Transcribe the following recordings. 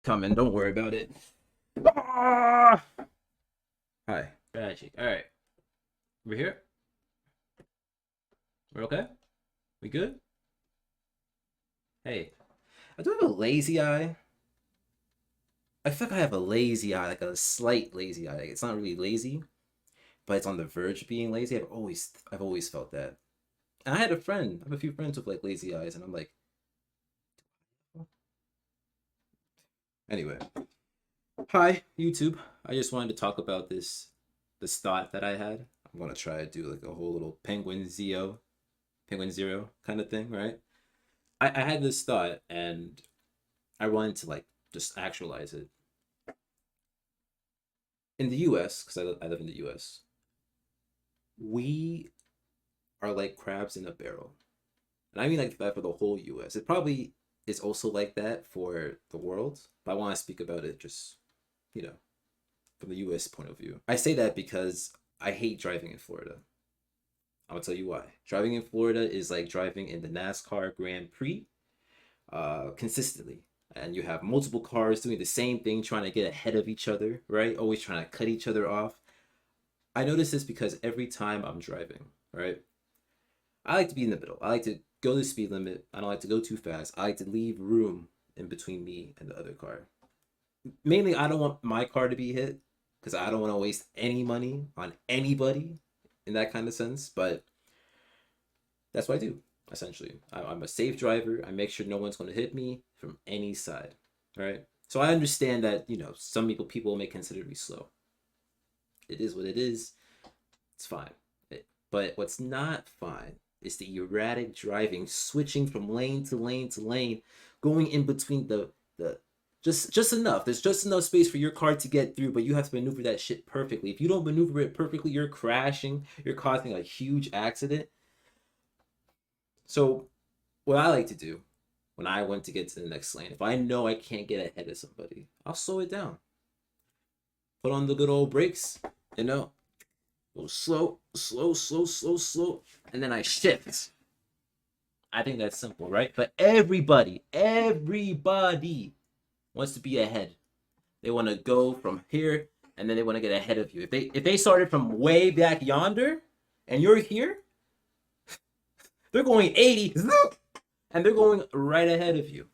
coming. Don't worry about it. Ah! Hi. Tragic. All right. We're here. We're okay. We good? Hey, I do have a lazy eye. I feel like I have a lazy eye, like a slight lazy eye. Like it's not really lazy, but it's on the verge of being lazy. I've always felt that. And I had a friend. I have a few friends with like lazy eyes, and I'm like, anyway. Hi, YouTube. I just wanted to talk about this thought that I had. I'm gonna try to do like a whole little penguin zero kind of thing, right? I had this thought and I wanted to like just actualize it. In the US, because I live in the US, we are like crabs in a barrel. And I mean like that for the whole US. It probably is also like that for the world, but I want to speak about it just, you know, from the US point of view. I say that because I hate driving in Florida. I'll tell you why. Driving in Florida is like driving in the NASCAR Grand Prix consistently. And you have multiple cars doing the same thing, trying to get ahead of each other, right? Always trying to cut each other off. I notice this because every time I'm driving, right? I like to be in the middle. I like to go the speed limit. I don't like to go too fast. I like to leave room in between me and the other car. Mainly, I don't want my car to be hit because I don't want to waste any money on anybody in that kind of sense. But that's what I do, essentially. I'm a safe driver. I make sure no one's going to hit me from any side, right? So I understand that, some people may consider me slow. It is what it is. It's fine. But what's not fine is the erratic driving, switching from lane to lane to lane, going in between the just enough. There's just enough space for your car to get through, but you have to maneuver that shit perfectly. If you don't maneuver it perfectly, you're crashing. You're causing a huge accident. So what I like to do when I want to get to the next lane, if I know I can't get ahead of somebody, I'll slow it down. Put on the good old brakes, you know, go slow, slow, slow, slow, slow, and then I shift. I think that's simple, right? But everybody wants to be ahead. They want to go from here and then they want to get ahead of you. If they started from way back yonder and you're here, they're going 80 and they're going right ahead of you.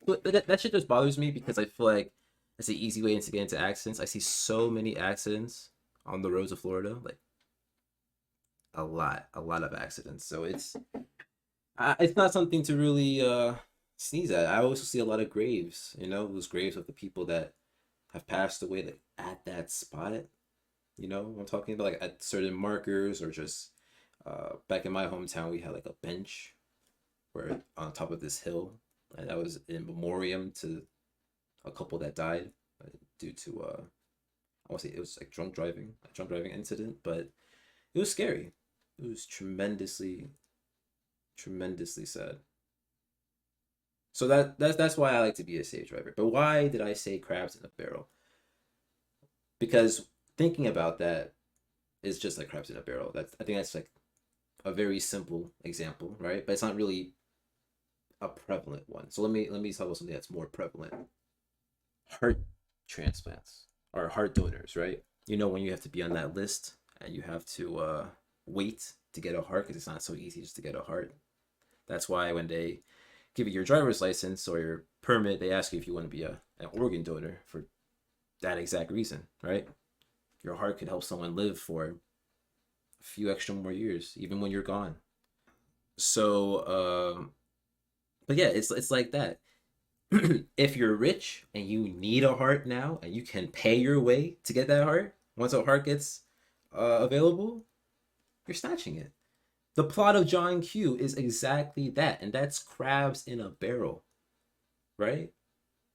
But that shit just bothers me because I feel like it's an easy way to get into accidents. I see so many accidents on the roads of Florida, like a lot of accidents. So it's not something to really sneeze at. I also see a lot of graves, those graves of the people that have passed away like at that spot. You know what I'm talking about, like at certain markers or just back in my hometown we had like a bench where on top of this hill, and that was in memoriam to a couple that died due to I want to say it was like a drunk driving incident, but it was scary. It was tremendously, tremendously sad. So that's why I like to be a safe driver. But why did I say crabs in a barrel? Because thinking about that is just like crabs in a barrel. I think that's like a very simple example, right? But it's not really a prevalent one. So let me talk about something that's more prevalent. Heart transplants or heart donors, right? When you have to be on that list and you have to wait to get a heart because it's not so easy just to get a heart. That's why when they give you your driver's license or your permit, they ask you if you want to be an organ donor for that exact reason, right? Your heart could help someone live for a few extra more years, even when you're gone. So, but yeah, it's like that. If you're rich and you need a heart now and you can pay your way to get that heart, once a heart gets available, you're snatching it. The plot of John Q is exactly that, and that's crabs in a barrel, right?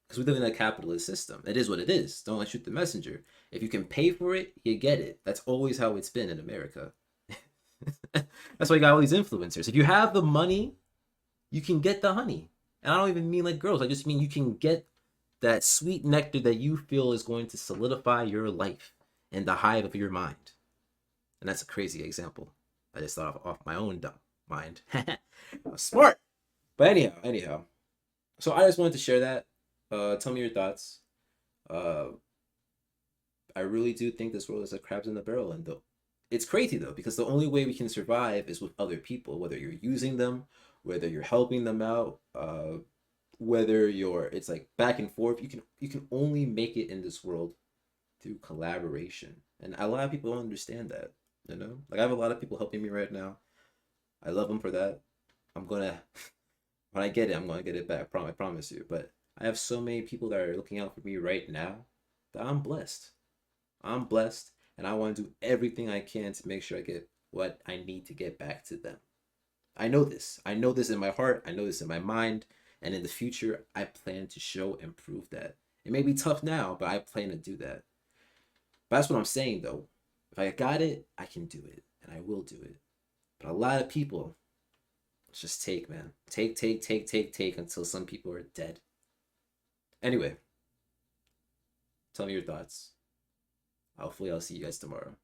Because we live in a capitalist system. It is what it is. Don't let shoot the messenger. If you can pay for it, you get it. That's always how it's been in America. That's why you got all these influencers. If you have the money, you can get the honey. And I don't even mean like girls. I just mean you can get that sweet nectar that you feel is going to solidify your life and the hive of your mind. And that's a crazy example. I just thought off my own dumb mind. Smart. But anyhow. So I just wanted to share that. Tell me your thoughts. Uh, I really do think this world is like crabs in the barrel, and though it's crazy though because the only way we can survive is with other people. Whether you're using them, whether you're helping them out, whether you're it's like back and forth. You can only make it in this world through collaboration, and a lot of people don't understand that. You know, like I have a lot of people helping me right now. I love them for that. I'm gonna when I get it, I'm gonna get it back. I promise you. But I have so many people that are looking out for me right now that I'm blessed. I'm blessed, and I want to do everything I can to make sure I get what I need to get back to them. I know this. I know this in my heart. I know this in my mind. And in the future, I plan to show and prove that. It may be tough now, but I plan to do that. But that's what I'm saying, though. If I got it, I can do it, and I will do it. But a lot of people just take, man. Take until some people are dead. Anyway, tell me your thoughts. Hopefully, I'll see you guys tomorrow.